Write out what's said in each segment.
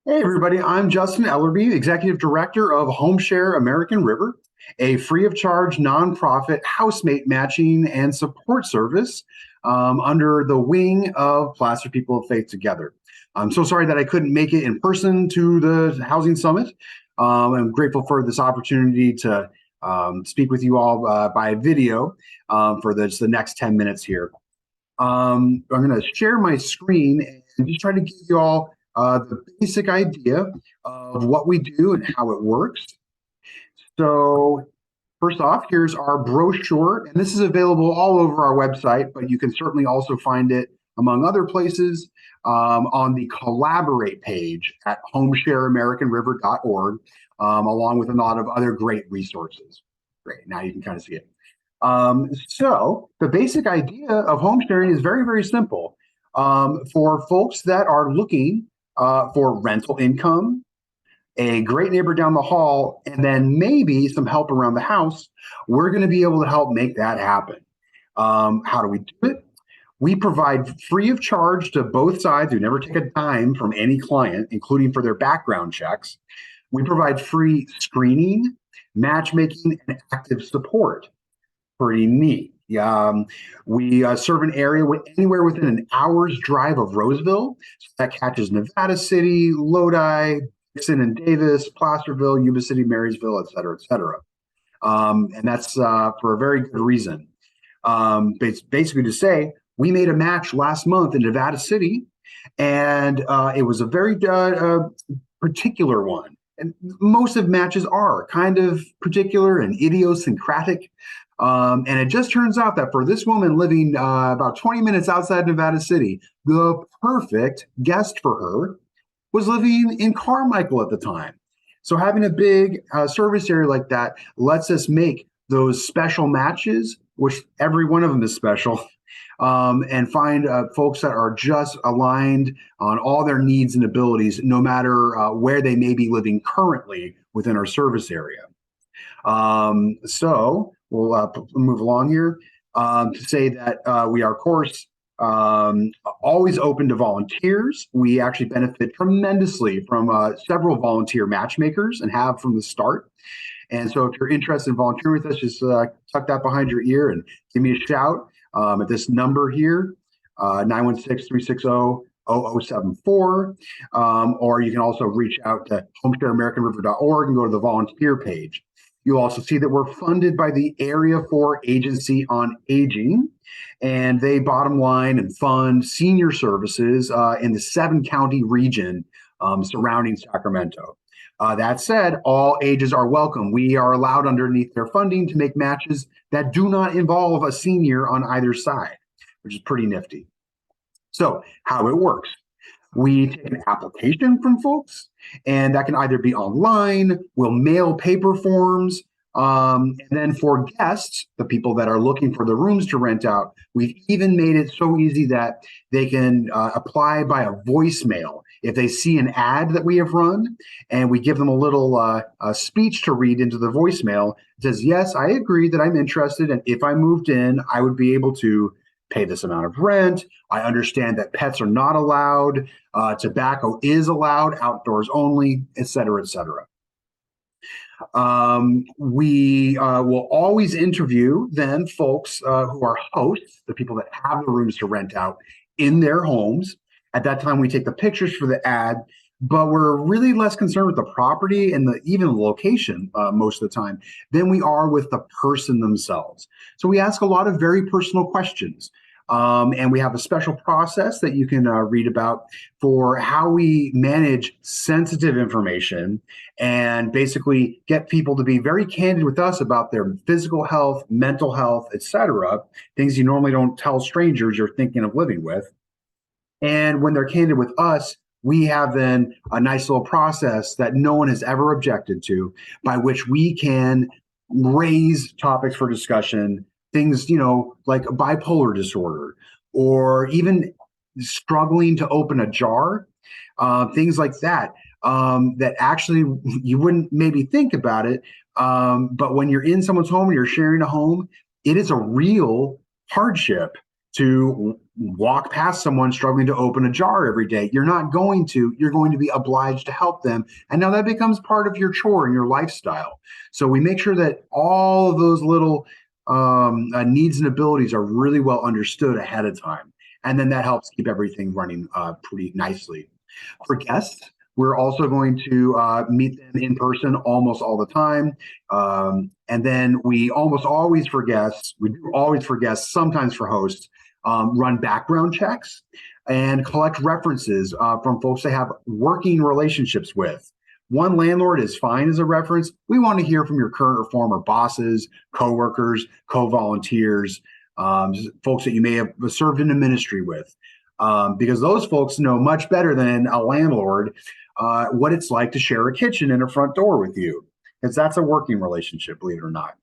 Hey, everybody. I'm Justin Ellerby, Executive Director of HomeShare American River, a free of charge nonprofit housemate matching and support service under the wing of Placer People of Faith Together. I'm so sorry that I couldn't make it in person to the Housing Summit. I'm grateful for this opportunity to speak with you all by video for the next 10 minutes here. I'm going to share my screen and just try to give you all the basic idea of what we do and how it works. So first off, here's our brochure, and this is available all over our website, but you can certainly also find it among other places on the Collaborate page at homeshareamericanriver.org, along with a lot of other great resources. Great, now you can kind of see it. So the basic idea of home sharing is very, very simple. For folks that are looking for rental income, a great neighbor down the hall, and then maybe some help around the house, we're going to be able to help make that happen. How do we do it? We provide free of charge to both sides. We never take a dime from any client, including for their background checks. We provide free screening, matchmaking, and active support. Pretty neat. We serve an area anywhere within an hour's drive of Roseville. So that catches Nevada City, Lodi, Dixon and Davis, Placerville, Yuba City, Marysville, et cetera, et cetera. And that's for a very good reason. Basically to say, we made a match last month in Nevada City, and it was a very particular one. And most of matches are kind of particular and idiosyncratic. And it just turns out that for this woman living about 20 minutes outside Nevada City, the perfect guest for her was living in Carmichael at the time. So having a big service area like that lets us make those special matches, which every one of them is special, and find folks that are just aligned on all their needs and abilities, no matter where they may be living currently within our service area. So we'll move along here to say that we are, of course, always open to volunteers. We actually benefit tremendously from several volunteer matchmakers and have from the start. And so if you're interested in volunteering with us, just tuck that behind your ear and give me a shout at this number here, 916-360-0074. Or you can also reach out to homeshareamericanriver.org and go to the volunteer page. You'll also see that we're funded by the Area 4 Agency on Aging, and they bottom line and fund senior services in the 7-county region surrounding Sacramento. That said, all ages are welcome. We are allowed underneath their funding to make matches that do not involve a senior on either side, which is pretty nifty. So how it works. We take an application from folks, and that can either be online, we'll mail paper forms, and then for guests, the people that are looking for the rooms to rent out, we've even made it so easy that they can apply by a voicemail. If they see an ad that we have run, and we give them a little speech to read into the voicemail, it says, yes, I agree that I'm interested, and if I moved in, I would be able to pay this amount of rent. I understand that pets are not allowed. Tobacco is allowed, outdoors only, et cetera, et cetera. We will always interview then folks who are hosts, the people that have the rooms to rent out in their homes. At that time, we take the pictures for the ad, but we're really less concerned with the property and even the location most of the time than we are with the person themselves. So we ask a lot of very personal questions. And we have a special process that you can read about for how we manage sensitive information and basically get people to be very candid with us about their physical health, mental health, etc. Things you normally don't tell strangers you're thinking of living with. And when they're candid with us, we have then a nice little process that no one has ever objected to, by which we can raise topics for discussion, things, like bipolar disorder, or even struggling to open a jar, things like that, that actually you wouldn't maybe think about it. But when you're in someone's home and you're sharing a home, it is a real hardship to walk past someone struggling to open a jar every day. You're not going to, you're going to be obliged to help them. And now that becomes part of your chore and your lifestyle. So we make sure that all of those little needs and abilities are really well understood ahead of time. And then that helps keep everything running pretty nicely. For guests, we're also going to meet them in person almost all the time. And then we almost always for guests, we do always for guests, sometimes for hosts, run background checks and collect references from folks they have working relationships with. One landlord is fine as a reference. We want to hear from your current or former bosses, coworkers, co-volunteers, folks that you may have served in a ministry with, because those folks know much better than a landlord what it's like to share a kitchen and a front door with you, because that's a working relationship, believe it or not.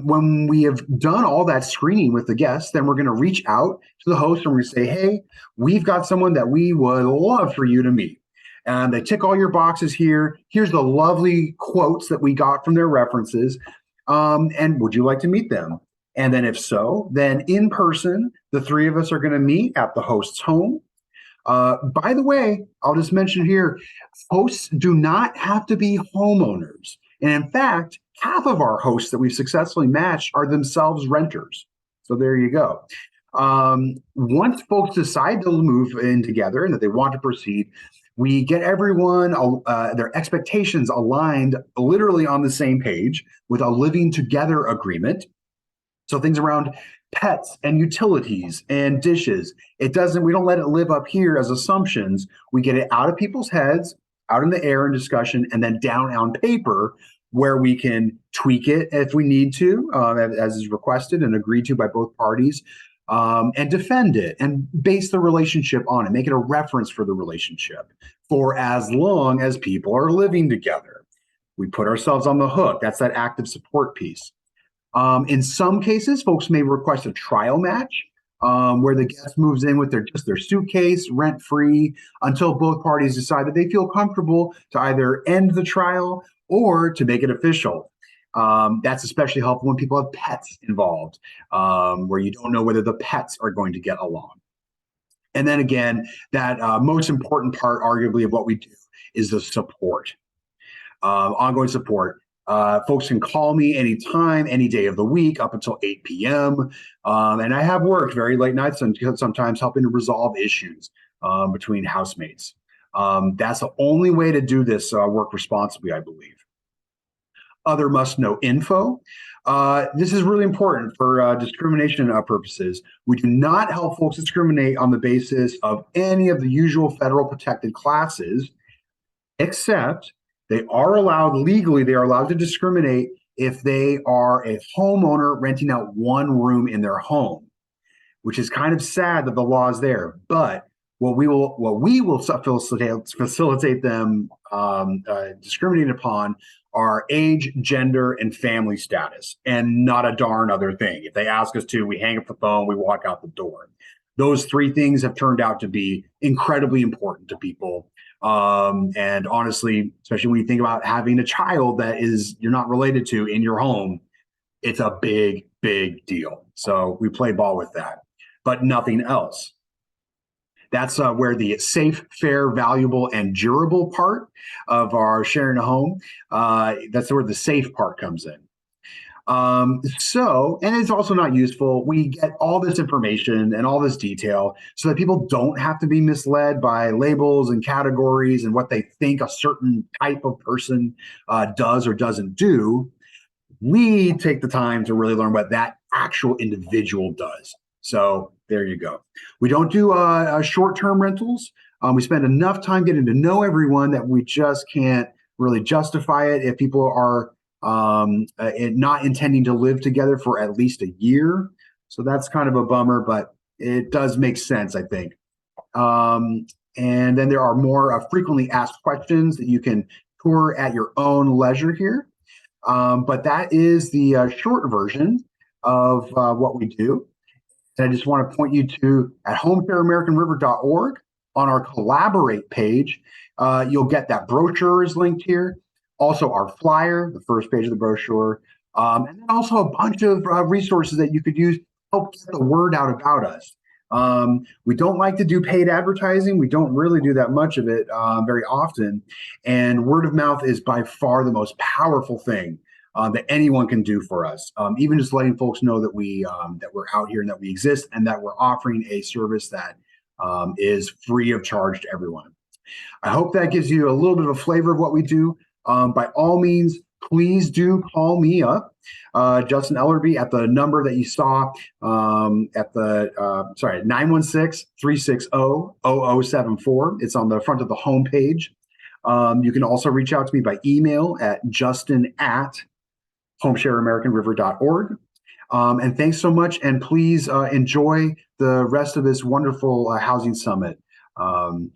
When we have done all that screening with the guests, then we're going to reach out to the host and we're going to say, hey, we've got someone that we would love for you to meet. And they tick all your boxes here. Here's the lovely quotes that we got from their references. And would you like to meet them? And then if so, then in person, the three of us are going to meet at the host's home. By the way, I'll just mention here, hosts do not have to be homeowners. And in fact, half of our hosts that we've successfully matched are themselves renters. So there you go. Once folks decide to move in together and that they want to proceed, we get everyone, their expectations aligned literally on the same page with a living together agreement. So things around pets and utilities and dishes, we don't let it live up here as assumptions. We get it out of people's heads, out in the air in discussion, and then down on paper where we can tweak it if we need to, as is requested and agreed to by both parties, and defend it and base the relationship on it, make it a reference for the relationship for as long as people are living together. We put ourselves on the hook. That's that active support piece. In some cases, folks may request a trial match where the guest moves in with just their suitcase, rent-free, until both parties decide that they feel comfortable to either end the trial or to make it official. That's especially helpful when people have pets involved, where you don't know whether the pets are going to get along. And then again, that most important part, arguably, of what we do is the support, ongoing support. Folks can call me anytime, any day of the week, up until 8 p.m. And I have worked very late nights and sometimes helping to resolve issues between housemates. That's the only way to do this work responsibly, I believe. Other must-know info. This is really important for discrimination purposes. We do not help folks discriminate on the basis of any of the usual federal protected classes, except they are allowed to discriminate if they are a homeowner renting out one room in their home, which is kind of sad that the law is there. But what we will facilitate them discriminating upon are age, gender, and family status, and not a darn other thing. If they ask us to, we hang up the phone, we walk out the door. Those three things have turned out to be incredibly important to people. And honestly, especially when you think about having a child that you're not related to in your home, it's a big, big deal. So we play ball with that, but nothing else. That's where the safe, fair, valuable, and durable part of our sharing a home, that's where the safe part comes in. And it's also not useful. We get all this information and all this detail so that people don't have to be misled by labels and categories and what they think a certain type of person does or doesn't do. We take the time to really learn what that actual individual does. So there you go. We don't do short-term rentals. We spend enough time getting to know everyone that we just can't really justify it if people are not intending to live together for at least a year. So that's kind of a bummer, but it does make sense, I think. And then there are more frequently asked questions that you can tour at your own leisure here. But that is the short version of what we do. And I just want to point you to at homeshareamericanriver.org on our collaborate page. You'll get that brochure is linked here. Also our flyer, the first page of the brochure, and then also a bunch of resources that you could use to help get the word out about us. We don't like to do paid advertising. We don't really do that much of it very often. And word of mouth is by far the most powerful thing that anyone can do for us. Even just letting folks know that we're out here and that we exist and that we're offering a service that is free of charge to everyone. I hope that gives you a little bit of a flavor of what we do. By all means, please do call me up, Justin Ellerby, at the number that you saw at the, 916-360-0074. It's on the front of the homepage. You can also reach out to me by email at justin@homeshareamericanriver.org. And thanks so much. And please enjoy the rest of this wonderful housing summit. I'm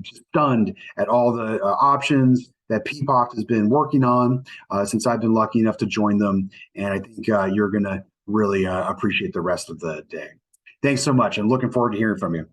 stunned at all the options that PPoFT has been working on since I've been lucky enough to join them. And I think you're going to really appreciate the rest of the day. Thanks so much, and looking forward to hearing from you.